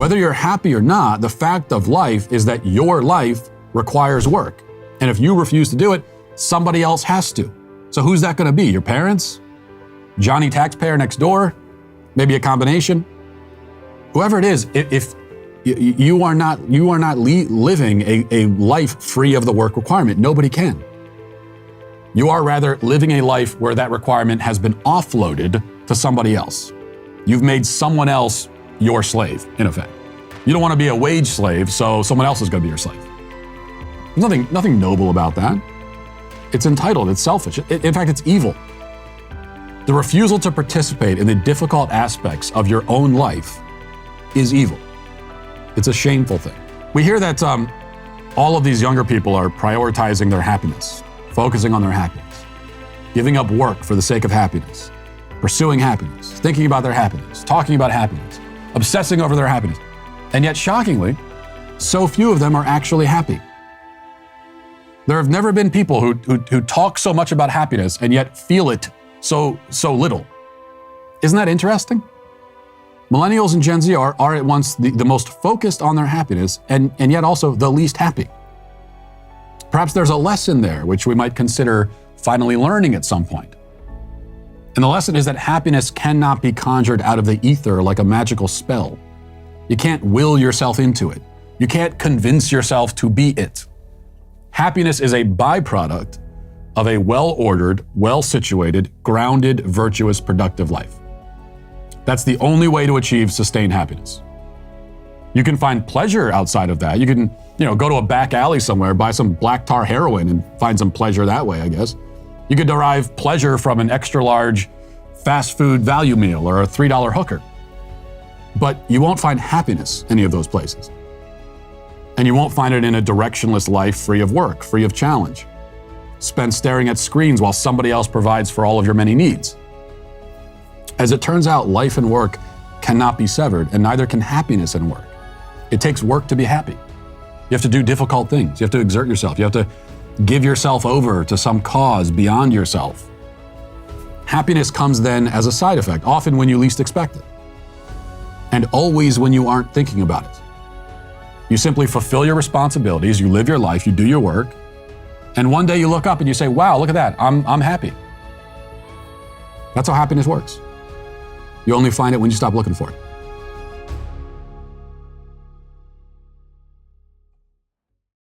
Whether you're happy or not, the fact of life is that your life requires work. And if you refuse to do it, somebody else has to. So who's that going to be? Your parents? Johnny Taxpayer next door? Maybe a combination? Whoever it is, if you are not living a life free of the work requirement. Nobody can. You are rather living a life where that requirement has been offloaded to somebody else. You've made someone else your slave, in effect. You don't want to be a wage slave, so someone else is going to be your slave. There's nothing noble about that. It's entitled, it's selfish. In fact, it's evil. The refusal to participate in the difficult aspects of your own life is evil. It's a shameful thing. We hear that all of these younger people are prioritizing their happiness, focusing on their happiness, giving up work for the sake of happiness, pursuing happiness, thinking about their happiness, talking about happiness, obsessing over their happiness. And yet, shockingly, so few of them are actually happy. There have never been people who talk so much about happiness and yet feel it so little. Isn't that interesting? Millennials and Gen Z are at once the most focused on their happiness and yet also the least happy. Perhaps there's a lesson there which we might consider finally learning at some point. And the lesson is that happiness cannot be conjured out of the ether like a magical spell. You can't will yourself into it. You can't convince yourself to be it. Happiness is a byproduct of a well-ordered, well-situated, grounded, virtuous, productive life. That's the only way to achieve sustained happiness. You can find pleasure outside of that. You can, go to a back alley somewhere, buy some black tar heroin and find some pleasure that way, I guess. You could derive pleasure from an extra large fast food value meal or a $3 hooker. But you won't find happiness any of those places. And you won't find it in a directionless life free of work, free of challenge, spent staring at screens while somebody else provides for all of your many needs. As it turns out, life and work cannot be severed, and neither can happiness and work. It takes work to be happy. You have to do difficult things. You have to exert yourself. You have to give yourself over to some cause beyond yourself. Happiness comes then as a side effect, often when you least expect it, and always when you aren't thinking about it. You simply fulfill your responsibilities, you live your life, you do your work, and one day you look up and you say, wow, look at that, I'm happy. That's how happiness works. You only find it when you stop looking for it.